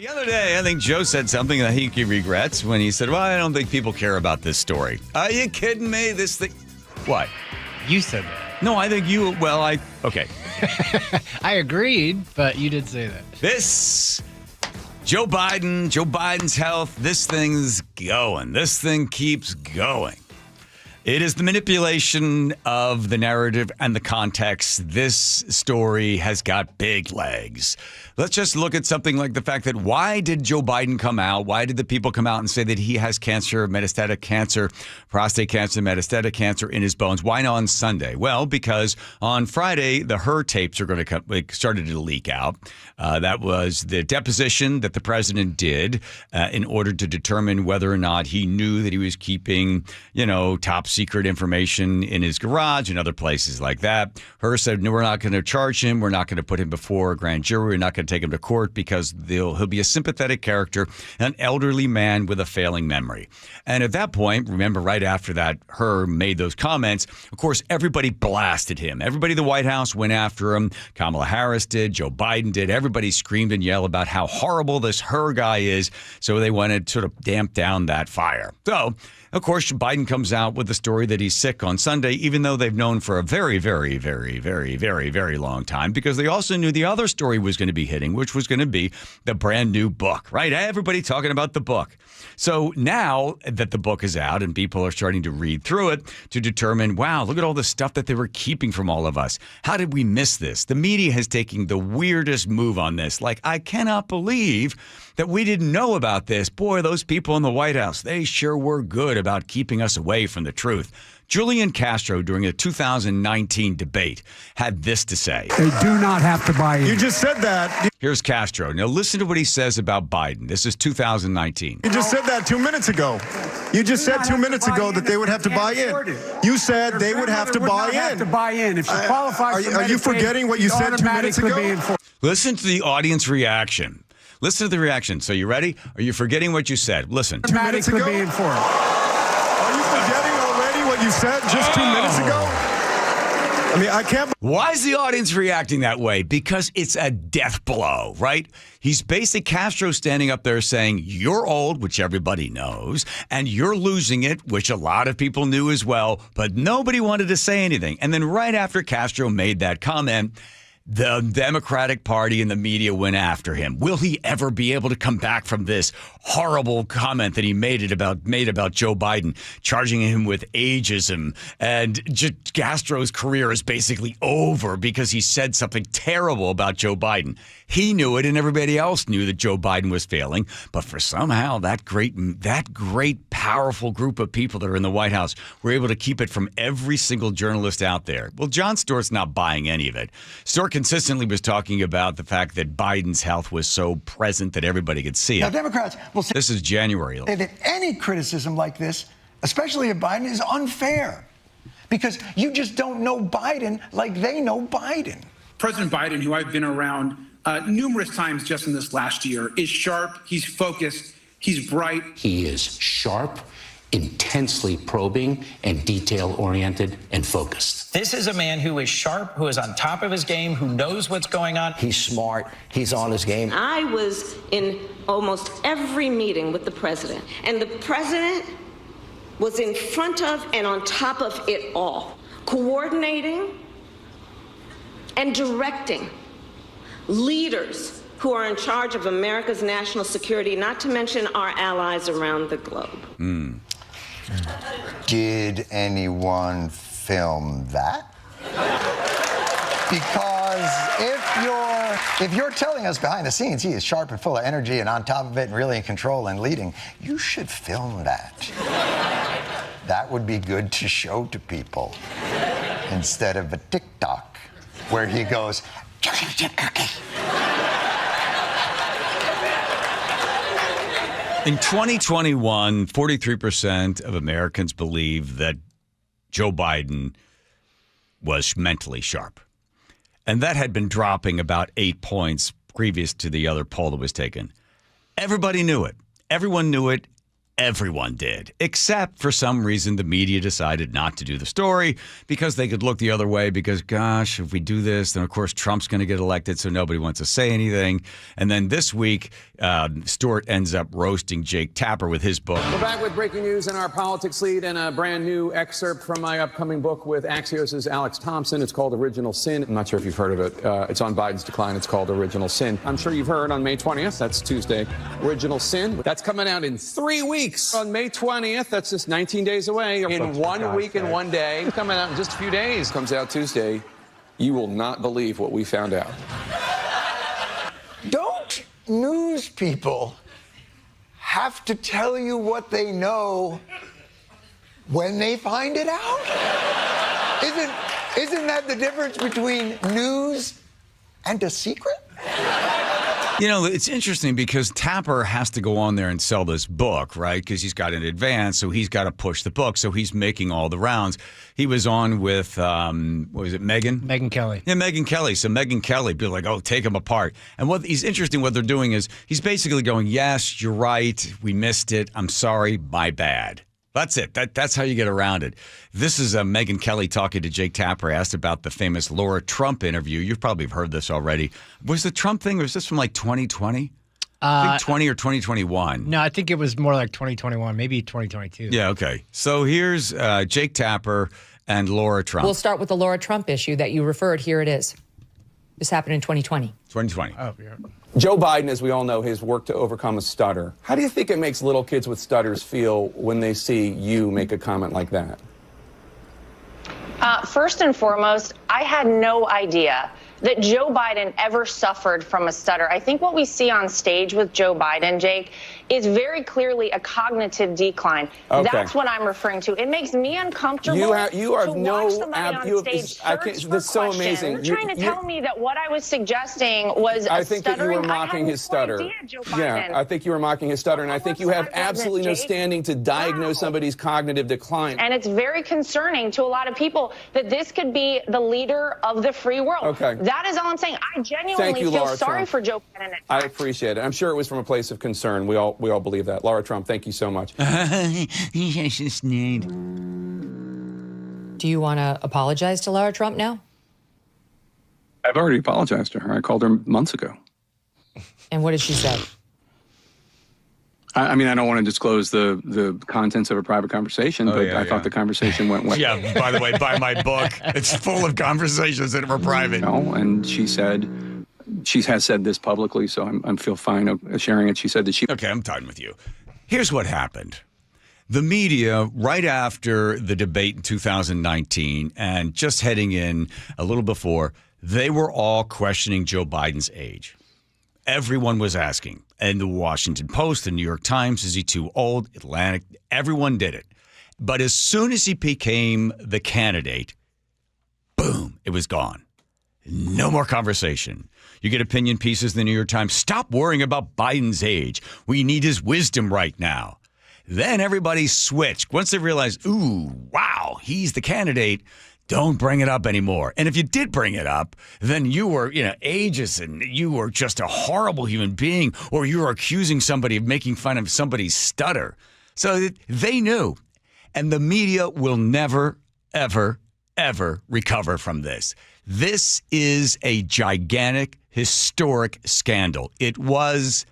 The other day, I think Joe said something that he regrets when he said, well, I don't think people care about this story. Are you kidding me? This thing. What? You said that. No, I think you. Well, okay. I agreed, but you did say that. This. Joe Biden's health. This thing's going. This thing keeps going. It is the manipulation of the narrative and the context. This story has got big legs. Let's just look at something like the fact that why did Joe Biden come out? Why did the people come out and say that he has cancer, metastatic cancer, prostate cancer, metastatic cancer in his bones? Why not on Sunday? Well, because on Friday, the HER tapes are going to started to leak out. That was the deposition that the president did in order to determine whether or not he knew that he was keeping, top secret information in his garage and other places like that. HER said, no, we're not going to charge him. We're not going to put him before a grand jury. We're not going to take him to court because he'll be a sympathetic character, an elderly man with a failing memory. And at that point, remember right after that, HER made those comments. Of course, everybody blasted him. Everybody in the White House went after him. Kamala Harris did. Joe Biden did. Everybody screamed and yelled about how horrible this HER guy is. So they wanted to sort of damp down that fire. So, of course, Biden comes out with the story that he's sick on Sunday, even though they've known for a very, very, very, very, very, very long time, because they also knew the other story was going to be hitting, which was going to be the brand new book, right? Everybody talking about the book. So now that the book is out and people are starting to read through it to determine, wow, look at all the stuff that they were keeping from all of us. How did we miss this? The media has taken the weirdest move on this. Like, I cannot believe that we didn't know about this. Boy, those people in the White House, they sure were good about keeping us away from the truth. Julian Castro, during a 2019 debate, had this to say. They do not have to buy in. You just said that. Here's Castro. Now listen to what he says about Biden. This is 2019. You just said that 2 minutes ago. You just said 2 minutes ago that they would have to buy in. You said they would have to buy in. Have to buy in. If she qualifies are you forgetting what you said 2 minutes ago? Listen to the audience reaction. Listen to the reaction. So you ready? Are you forgetting what you said? Listen. 2 minutes ago? Are you forgetting already what you said just 2 minutes ago? I mean, I can't. Why is the audience reacting that way? Because it's a death blow, right? He's basically Castro standing up there saying, you're old, which everybody knows, and you're losing it, which a lot of people knew as well, but nobody wanted to say anything. And then right after Castro made that comment, the Democratic Party and the media went after him. Will he ever be able to come back from this horrible comment that he made about Joe Biden, charging him with ageism? And Castro's career is basically over because he said something terrible about Joe Biden. He knew it, and everybody else knew that Joe Biden was failing. But for somehow that great, powerful group of people that are in the White House were able to keep it from every single journalist out there. Well, Jon Stewart's not buying any of it. Stewart consistently was talking about the fact that Biden's health was so present that everybody could see it. Now, Democrats will say this is January. That any criticism like this, especially of Biden, is unfair because you just don't know Biden like they know Biden. President Biden, who I've been around numerous times just in this last year, is sharp, he's focused, he's bright. He is sharp, intensely probing, and detail-oriented and focused. This is a man who is sharp, who is on top of his game, who knows what's going on. He's smart. He's on his game. I was in almost every meeting with the president, and the president was in front of and on top of it all, coordinating and directing leaders who are in charge of America's national security, not to mention our allies around the globe. Did anyone film that? Because if you're telling us behind the scenes he is sharp and full of energy and on top of it and really in control and leading, you should film that. That would be good to show to people instead of a TikTok where he goes, in 2021, 43% of Americans believe that Joe Biden was mentally sharp. And that had been dropping about 8 points previous to the other poll that was taken. Everybody knew it. Everyone knew it. Everyone did, except for some reason the media decided not to do the story because they could look the other way because, gosh, if we do this, then of course Trump's going to get elected, so nobody wants to say anything. And then this week, Stewart ends up roasting Jake Tapper with his book. We're back with breaking news in our politics lead and a brand new excerpt from my upcoming book with Axios' Alex Thompson. It's called Original Sin. I'm not sure if you've heard of it. It's on Biden's decline. It's called Original Sin. I'm sure you've heard on May 20th. That's Tuesday. Original Sin. That's coming out in 3 weeks. On May 20th, that's just 19 days away. In 1 week and 1 day. Coming out in just a few days. Comes out Tuesday. You will not believe what we found out. Don't news people have to tell you what they know when they find it out? Isn't that the difference between news and a secret? You know, it's interesting because Tapper has to go on there and sell this book, right? Because he's got an advance, so he's got to push the book. So he's making all the rounds. He was on with, what was it, Megyn? Megyn Kelly. Yeah, Megyn Kelly. So Megyn Kelly be like, oh, take him apart. And what he's interesting, what they're doing is he's basically going, yes, you're right. We missed it. I'm sorry. My bad. That's it. That's how you get around it. This is Megyn Kelly talking to Jake Tapper, asked about the famous Laura Trump interview. You've probably heard this already. Was the Trump thing, was this from like 2020? I think 20 or 2021. No, I think it was more like 2021, maybe 2022. Yeah, okay. So here's Jake Tapper and Laura Trump. We'll start with the Laura Trump issue that you referred. Here it is. This happened in 2020. 2020. Oh, yeah. Joe Biden, as we all know, has worked to overcome a stutter. How do you think it makes little kids with stutters feel when they see you make a comment like that? First and foremost, I had no idea that Joe Biden ever suffered from a stutter. I think what we see on stage with Joe Biden, Jake, is very clearly a cognitive decline. Okay. That's what I'm referring to. It makes me uncomfortable you are to no watch somebody on stage search for that's so questions. amazing. You're trying to tell me that what I was suggesting was I think that you were mocking his stutter. Yeah, I think you were mocking his stutter, and I think you have absolutely no standing to diagnose somebody's cognitive decline. And it's very concerning to a lot of people that this could be the leader of the free world. Okay. That is all I'm saying. I genuinely feel Laura sorry Trump. for Joe Biden. I appreciate it. I'm sure it was from a place of concern. We all believe that. Laura Trump, thank you so much. Do you want to apologize to Laura Trump now? I've already apologized to her. I called her months ago. And what did she say? I mean, I don't want to disclose the contents of a private conversation, but I thought the conversation went well. Yeah, by the way, buy my book. It's full of conversations that were private. No, and she has said this publicly, so I feel fine of sharing it. She said that she... Okay, I'm done with you. Here's what happened. The media, right after the debate in 2019 and just heading in a little before, they were all questioning Joe Biden's age. Everyone was asking. And the Washington Post, the New York Times, is he too old? Atlantic, everyone did it. But as soon as he became the candidate, boom, it was gone. No more conversation. You get opinion pieces in the New York Times. Stop worrying about Biden's age. We need his wisdom right now. Then everybody switched. Once they realized, ooh, wow, he's the candidate, don't bring it up anymore. And if you did bring it up, then you were, ageist and you were just a horrible human being, or you were accusing somebody of making fun of somebody's stutter. So they knew. And the media will never, ever, ever recover from this. This is a gigantic, historic scandal. It was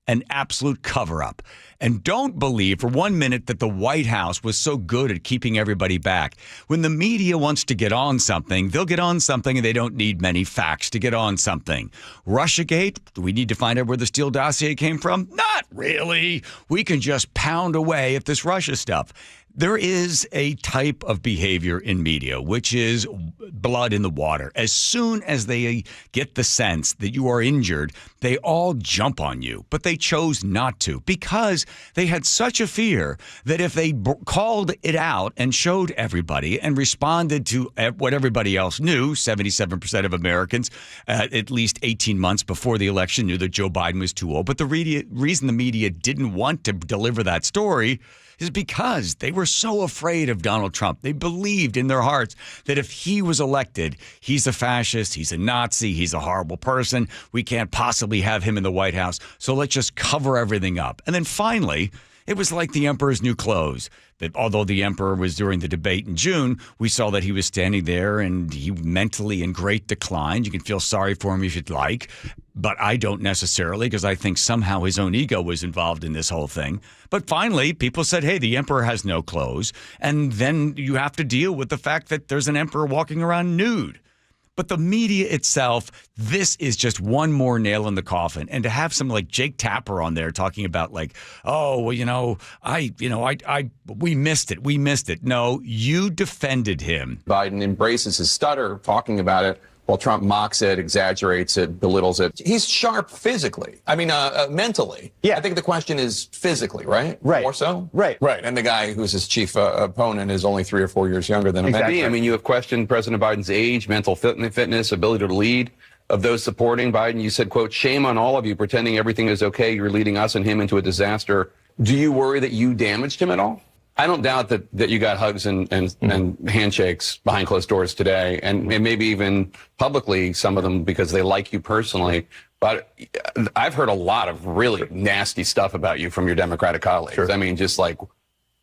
an absolute cover-up. And don't believe for 1 minute that the White House was so good at keeping everybody back. When the media wants to get on something, they'll get on something and they don't need many facts to get on something. Russiagate, do we need to find out where the Steele dossier came from? Not really. We can just pound away at this Russia stuff. There is a type of behavior in media, which is blood in the water. As soon as they get the sense that you are injured, they all jump on you. But they chose not to because they had such a fear that if they called it out and showed everybody and responded to what everybody else knew, 77% of Americans, at least 18 months before the election, knew that Joe Biden was too old. But the reason the media didn't want to deliver that story is because they were so afraid of Donald Trump. They believed in their hearts that if he was elected, he's a fascist, he's a Nazi, he's a horrible person. We can't possibly have him in the White House. So let's just cover everything up. And then finally, It was like the emperor's new clothes. That although the emperor was during the debate in June, we saw that he was standing there and he mentally in great decline. You can feel sorry for him if you'd like, but I don't necessarily, because I think somehow his own ego was involved in this whole thing. But finally, people said, hey, the emperor has no clothes. And then you have to deal with the fact that there's an emperor walking around nude. But the media itself, this is just one more nail in the coffin. And to have some like Jake Tapper on there talking about like, oh, well, we missed it. We missed it. No, you defended him. Biden embraces his stutter, talking about it, while Trump mocks it, exaggerates it, belittles it. He's sharp physically. I mean, mentally. Yeah. I think the question is physically, right? Right. More so? Right. Right. And the guy who's his chief opponent is only 3 or 4 years younger than him. Exactly. I mean, you have questioned President Biden's age, mental fitness, ability to lead. Of those supporting Biden, you said, quote, shame on all of you pretending everything is okay. You're leading us and him into a disaster. Do you worry that you damaged him at all? I don't doubt that you got hugs and handshakes behind closed doors today, and maybe even publicly, some of them because they like you personally. But I've heard a lot of really nasty stuff about you from your Democratic colleagues. Sure. I mean, just like,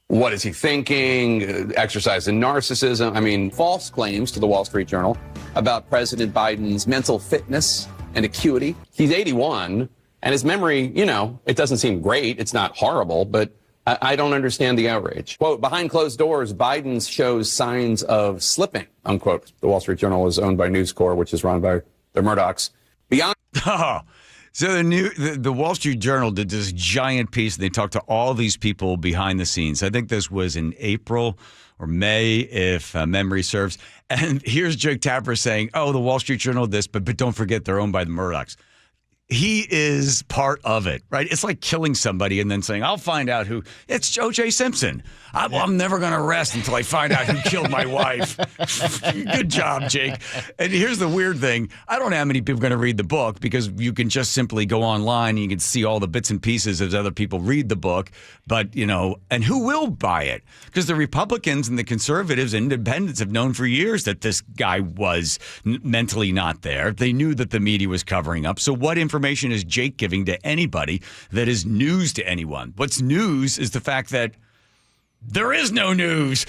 what is he thinking? Exercise in narcissism. I mean, false claims to the Wall Street Journal about President Biden's mental fitness and acuity. He's 81, and his memory, it doesn't seem great. It's not horrible, but I don't understand the outrage. Quote, behind closed doors, Biden shows signs of slipping, unquote. The Wall Street Journal is owned by News Corp, which is run by the Murdochs. Beyond. So the Wall Street Journal did this giant piece, and they talked to all these people behind the scenes. I think this was in April or May, if memory serves. And here's Jake Tapper saying, oh, the Wall Street Journal this, but don't forget they're owned by the Murdochs. He is part of it, right? It's like killing somebody and then saying, I'll find out who. It's O.J. Simpson. I'm never going to rest until I find out who killed my wife. Good job, Jake. And here's the weird thing. I don't know how many people are going to read the book, because you can just simply go online and you can see all the bits and pieces as other people read the book. But, and who will buy it? Because the Republicans and the conservatives and independents have known for years that this guy was mentally not there. They knew that the media was covering up. So what information is Jake giving to anybody that is news to anyone? What's news is the fact that there is no news.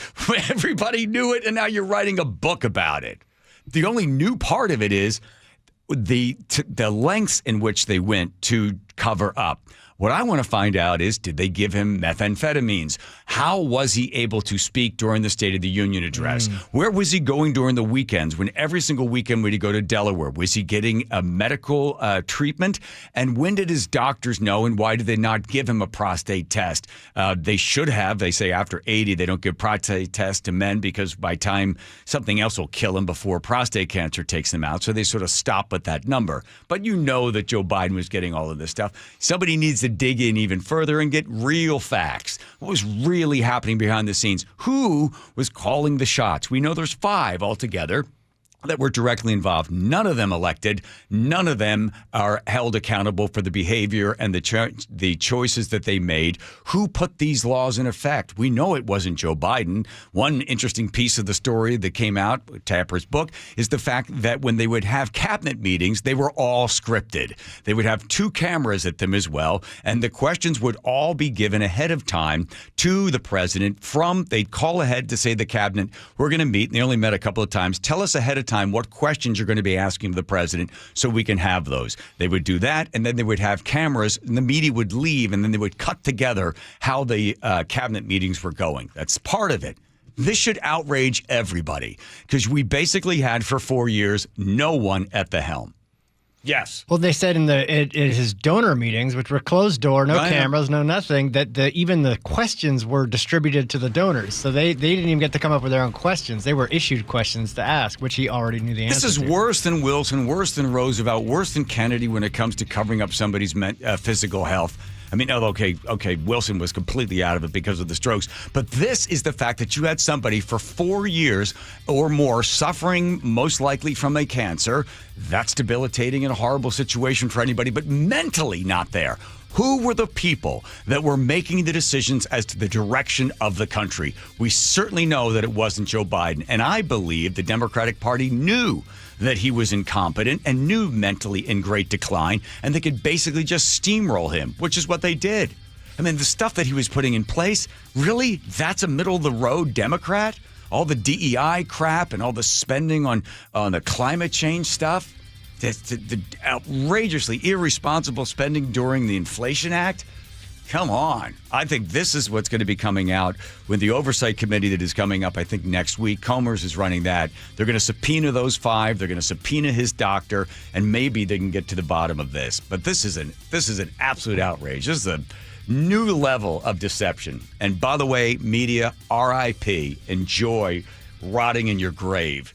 Everybody knew it, and now you're writing a book about it. The only new part of it is the lengths in which they went to cover up. What I want to find out is, did they give him methamphetamines? How was he able to speak during the State of the Union address? Where was he going during the weekends? When every single weekend would he go to Delaware? Was he getting a medical treatment? And when did his doctors know, and why did they not give him a prostate test? They should have. They say after 80, they don't give prostate tests to men because by time something else will kill them before prostate cancer takes them out. So they sort of stop at that number. But you know that Joe Biden was getting all of this stuff. Somebody needs to dig in even further and get real facts. What was really happening behind the scenes? Who was calling the shots? We know there's 5 altogether that were directly involved. None of them elected. None of them are held accountable for the behavior and the choices that they made. Who put these laws in effect? We know it wasn't Joe Biden. One interesting piece of the story that came out, Tapper's book, is the fact that when they would have cabinet meetings, they were all scripted. They would have 2 cameras at them as well, and the questions would all be given ahead of time to the president. They'd call ahead to say the cabinet, we're going to meet, and they only met a couple of times. Tell us ahead of time what questions you're going to be asking the president so we can have those. They would do that, and then they would have cameras, and the media would leave, and then they would cut together how the cabinet meetings were going. That's part of it. This should outrage everybody, because we basically had for 4 years no one at the helm. Yes. Well, they said in his donor meetings, which were closed door, no cameras, no nothing, that even the questions were distributed to the donors. So they didn't even get to come up with their own questions. They were issued questions to ask, which he already knew the answer to. This is worse than Wilson, worse than Roosevelt, worse than Kennedy when it comes to covering up somebody's physical health. I mean, okay, Wilson was completely out of it because of the strokes. But this is the fact that you had somebody for 4 years or more suffering most likely from a cancer. That's debilitating and a horrible situation for anybody, but mentally not there. Who were the people that were making the decisions as to the direction of the country? We certainly know that it wasn't Joe Biden. And I believe the Democratic Party knew that he was incompetent and knew mentally in great decline, and they could basically just steamroll him, which is what they did. I mean, the stuff that he was putting in place, really? That's a middle-of-the-road Democrat? All the DEI crap and all the spending on the climate change stuff? The outrageously irresponsible spending during the Inflation Act? Come on. I think this is what's going to be coming out with the oversight committee that is coming up, I think, next week. Comer's is running that. They're going to subpoena those 5. They're going to subpoena his doctor, and maybe they can get to the bottom of this. But this is an absolute outrage. This is a new level of deception. And by the way, media, RIP, enjoy rotting in your grave.